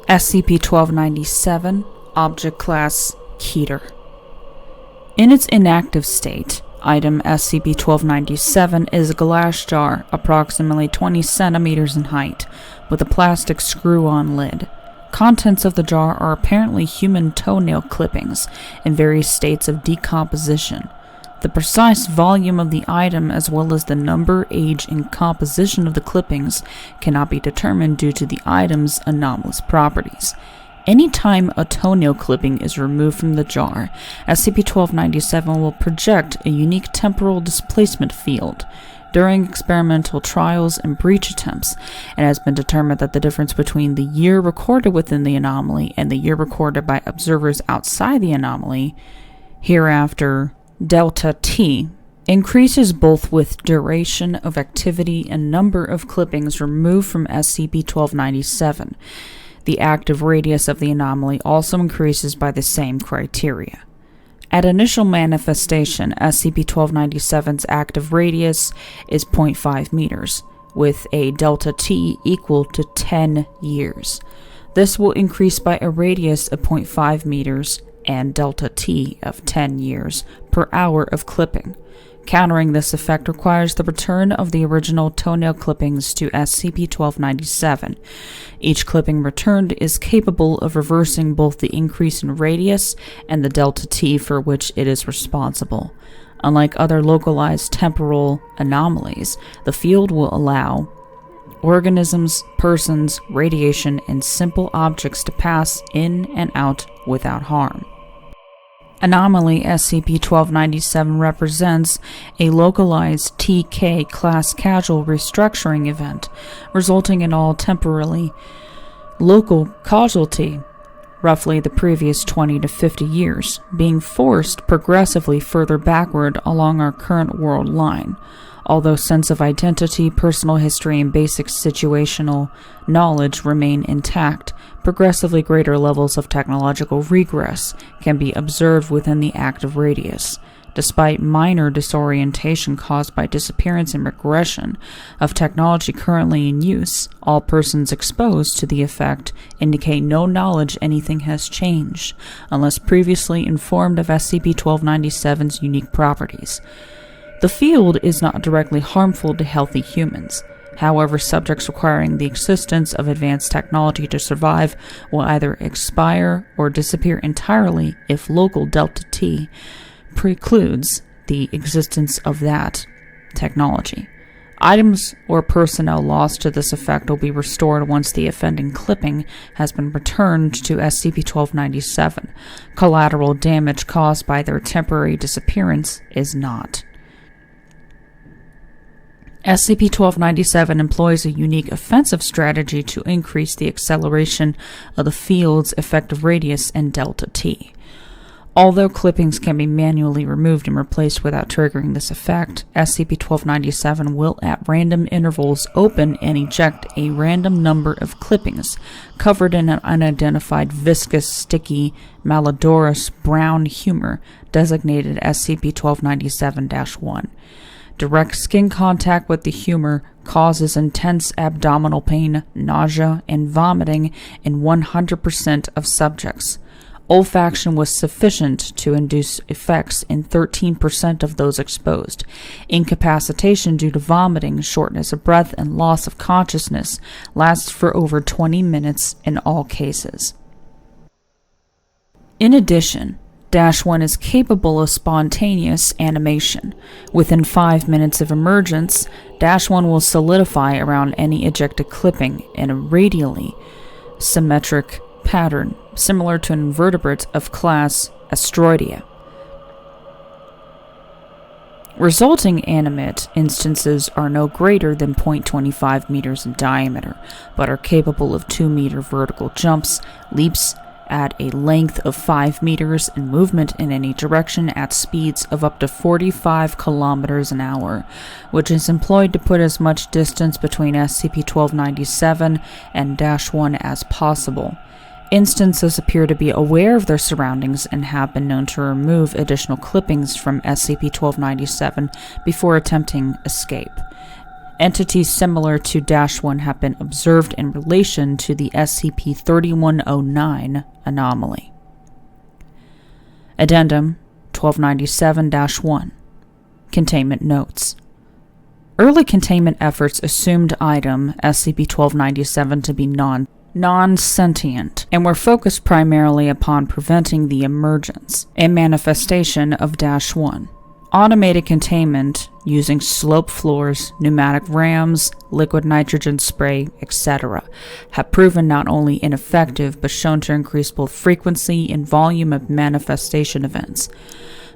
SCP-1297, Object Class Keter. In its inactive state, item SCP-1297 is a glass jar approximately 20 centimeters in height, with a plastic screw-on lid. Contents of the jar are apparently human toenail clippings in various states of decomposition. The precise volume of the item, as well as the number, age, and composition of the clippings, cannot be determined due to the item's anomalous properties. Anytime a toenail clipping is removed from the jar, SCP-1297 will project a unique temporal displacement field. During experimental trials and breach attempts, it has been determined that the difference between the year recorded within the anomaly and the year recorded by observers outside the anomaly, hereafter delta T, increases both with duration of activity and number of clippings removed from SCP-1297. The active radius of the anomaly also increases by the same criteria. At initial manifestation, SCP-1297's active radius is 0.5 meters, with a delta T equal to 10 years. This will increase by a radius of 0.5 meters and delta T of 10 years per hour of clipping. Countering this effect requires the return of the original toenail clippings to SCP-1297. Each clipping returned is capable of reversing both the increase in radius and the delta T for which it is responsible. Unlike other localized temporal anomalies, the field will allow organisms, persons, radiation, and simple objects to pass in and out without harm. Anomaly SCP-1297 represents a localized TK class casual restructuring event, resulting in all temporarily local causality, roughly the previous 20 to 50 years, being forced progressively further backward along our current world line. Although sense of identity, personal history, and basic situational knowledge remain intact, progressively greater levels of technological regress can be observed within the active radius. Despite minor disorientation caused by disappearance and regression of technology currently in use, all persons exposed to the effect indicate no knowledge anything has changed, unless previously informed of SCP-1297's unique properties. The field is not directly harmful to healthy humans. However, subjects requiring the existence of advanced technology to survive will either expire or disappear entirely if local delta T precludes the existence of that technology. Items or personnel lost to this effect will be restored once the offending clipping has been returned to SCP-1297. Collateral damage caused by their temporary disappearance is not. SCP-1297 employs a unique offensive strategy to increase the acceleration of the field's effective radius and delta T. Although clippings can be manually removed and replaced without triggering this effect, SCP-1297 will at random intervals open and eject a random number of clippings covered in an unidentified viscous, sticky, malodorous brown humor designated SCP-1297-1. Direct skin contact with the humor causes intense abdominal pain, nausea, and vomiting in 100% of subjects. Olfaction was sufficient to induce effects in 13% of those exposed. Incapacitation due to vomiting, shortness of breath, and loss of consciousness lasts for over 20 minutes in all cases. In addition, -1 is capable of spontaneous animation. Within 5 minutes of emergence, -1 will solidify around any ejected clipping in a radially symmetric pattern, similar to an invertebrate of class Asteroidea. Resulting animate instances are no greater than 0.25 meters in diameter, but are capable of 2-meter vertical jumps, leaps at a length of 5 meters, and movement in any direction at speeds of up to 45 kilometers an hour, which is employed to put as much distance between SCP-1297 and -1 as possible. Instances appear to be aware of their surroundings and have been known to remove additional clippings from SCP-1297 before attempting escape. Entities similar to -1 have been observed in relation to the SCP-3109 anomaly. Addendum 1297-1. Containment Notes. Early containment efforts assumed item SCP-1297 to be non-sentient and were focused primarily upon preventing the emergence and manifestation of -1. Automated containment using slope floors, pneumatic rams, liquid nitrogen spray, etc. have proven not only ineffective but shown to increase both frequency and volume of manifestation events.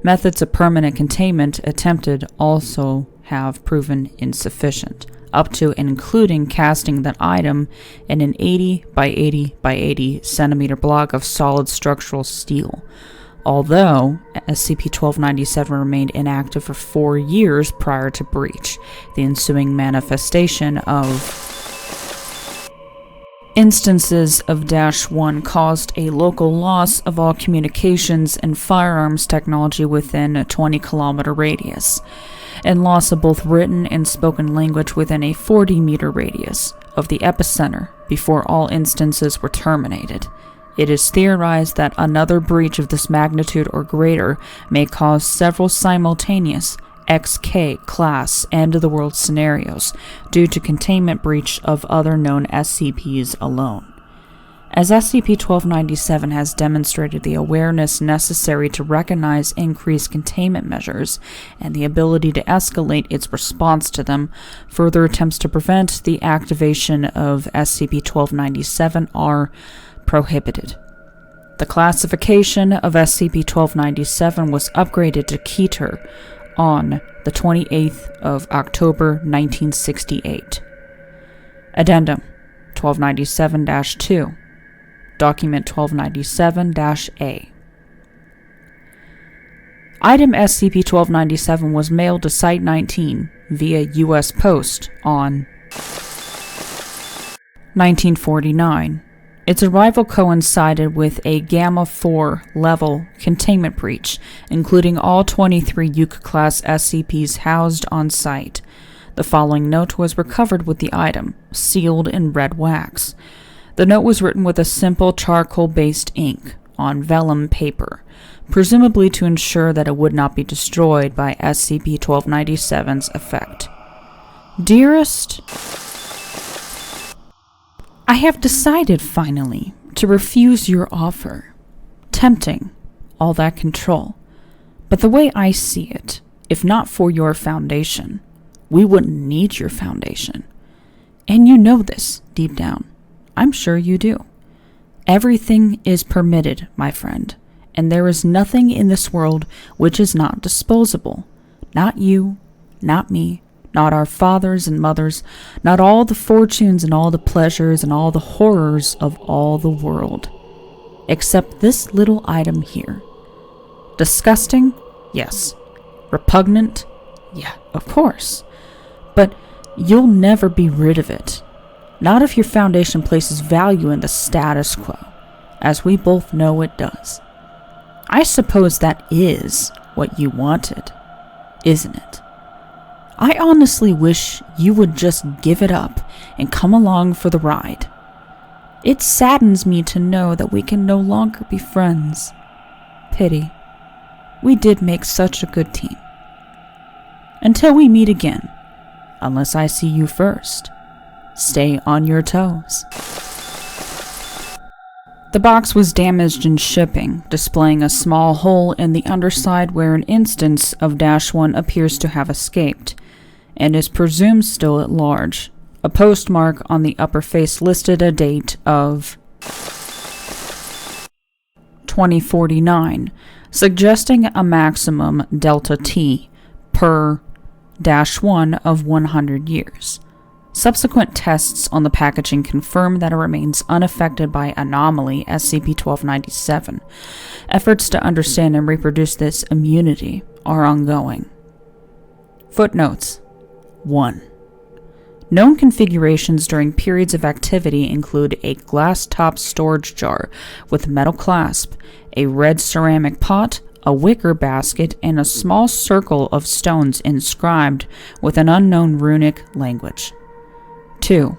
Methods of permanent containment attempted also have proven insufficient, up to and including casting that item in an 80 by 80 by 80 centimeter block of solid structural steel. Although SCP-1297 remained inactive for 4 years prior to breach, the ensuing manifestation of instances of -1 caused a local loss of all communications and firearms technology within a 20-kilometer radius, and loss of both written and spoken language within a 40-meter radius of the epicenter before all instances were terminated. It is theorized that another breach of this magnitude or greater may cause several simultaneous XK class end-of-the-world scenarios due to containment breach of other known SCPs alone. As SCP-1297 has demonstrated the awareness necessary to recognize increased containment measures and the ability to escalate its response to them, further attempts to prevent the activation of SCP-1297 are prohibited. The classification of SCP-1297 was upgraded to Keter on the 28th of October 1968. Addendum 1297-2. Document 1297-A. Item SCP-1297 was mailed to Site-19 via U.S. Post on 1949. Its arrival coincided with a Gamma-4 level containment breach, including all 23 Yucca-class SCPs housed on site. The following note was recovered with the item, sealed in red wax. The note was written with a simple charcoal-based ink on vellum paper, presumably to ensure that it would not be destroyed by SCP-1297's effect. Dearest, I have decided, finally, to refuse your offer. Tempting, all that control. But the way I see it, if not for your foundation, we wouldn't need your foundation. And you know this, deep down. I'm sure you do. Everything is permitted, my friend, and there is nothing in this world which is not disposable. Not you, not me, not our fathers and mothers, not all the fortunes and all the pleasures and all the horrors of all the world. Except this little item here. Disgusting? Yes. Repugnant? Yeah, of course. But you'll never be rid of it. Not if your foundation places value in the status quo, as we both know it does. I suppose that is what you wanted, isn't it? I honestly wish you would just give it up and come along for the ride. It saddens me to know that we can no longer be friends. Pity. We did make such a good team. Until we meet again, unless I see you first, stay on your toes. The box was damaged in shipping, displaying a small hole in the underside where an instance of -1 appears to have escaped, and is presumed still at large. A postmark on the upper face listed a date of 2049, suggesting a maximum delta T per -1 of 100 years. Subsequent tests on the packaging confirm that it remains unaffected by anomaly SCP-1297. Efforts to understand and reproduce this immunity are ongoing. Footnotes 1. Known configurations during periods of activity include a glass-top storage jar with metal clasp, a red ceramic pot, a wicker basket, and a small circle of stones inscribed with an unknown runic language. 2.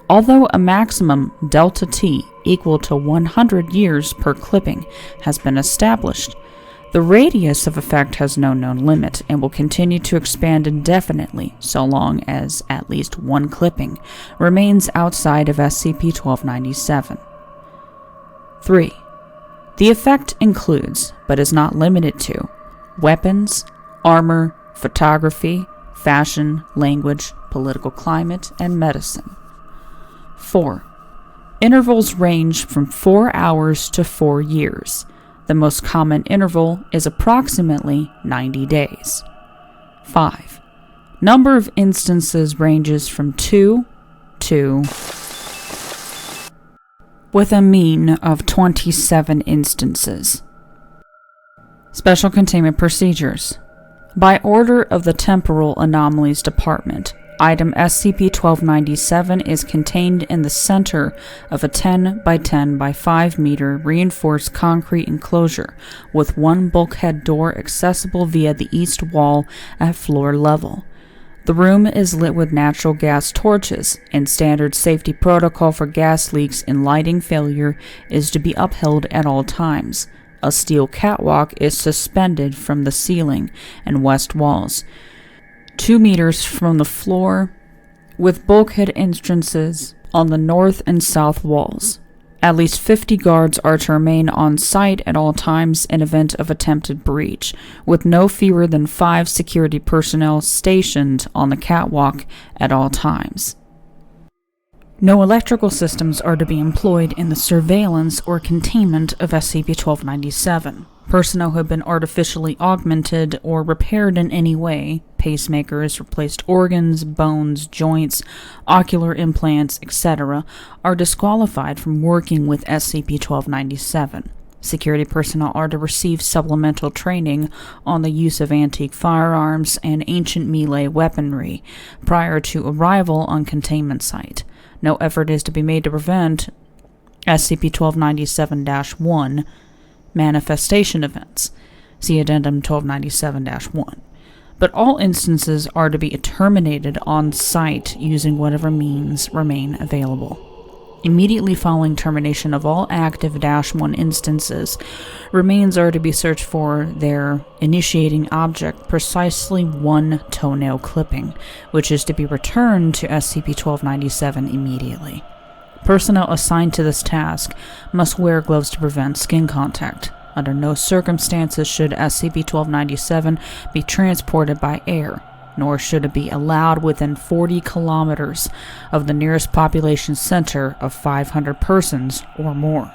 Although a maximum delta T equal to 100 years per clipping has been established, the radius of effect has no known limit and will continue to expand indefinitely so long as at least one clipping remains outside of SCP-1297. 3. The effect includes, but is not limited to, weapons, armor, photography, fashion, language, political climate, and medicine. 4. Intervals range from 4 hours to 4 years. The most common interval is approximately 90 days. 5. Number of instances ranges from 2 to with a mean of 27 instances. Special Containment Procedures. By order of the Temporal Anomalies Department, item SCP-1297 is contained in the center of a 10 by 10 by 5 meter reinforced concrete enclosure with one bulkhead door accessible via the east wall at floor level. The room is lit with natural gas torches, and standard safety protocol for gas leaks and lighting failure is to be upheld at all times. A steel catwalk is suspended from the ceiling and west walls, 2 meters from the floor, with bulkhead entrances on the north and south walls. At least 50 guards are to remain on site at all times in event of attempted breach, with no fewer than 5 security personnel stationed on the catwalk at all times. No electrical systems are to be employed in the surveillance or containment of SCP-1297. Personnel who have been artificially augmented or repaired in any way, pacemakers, replaced organs, bones, joints, ocular implants, etc., are disqualified from working with SCP-1297. Security personnel are to receive supplemental training on the use of antique firearms and ancient melee weaponry prior to arrival on containment site. No effort is to be made to prevent SCP-1297-1 manifestation events. See Addendum 1297-1. But all instances are to be terminated on site using whatever means remain available. Immediately following termination of all active -1 instances, remains are to be searched for their initiating object, precisely one toenail clipping, which is to be returned to SCP-1297 immediately. Personnel assigned to this task must wear gloves to prevent skin contact. Under no circumstances should SCP-1297 be transported by air, nor should it be allowed within 40 kilometers of the nearest population center of 500 persons or more.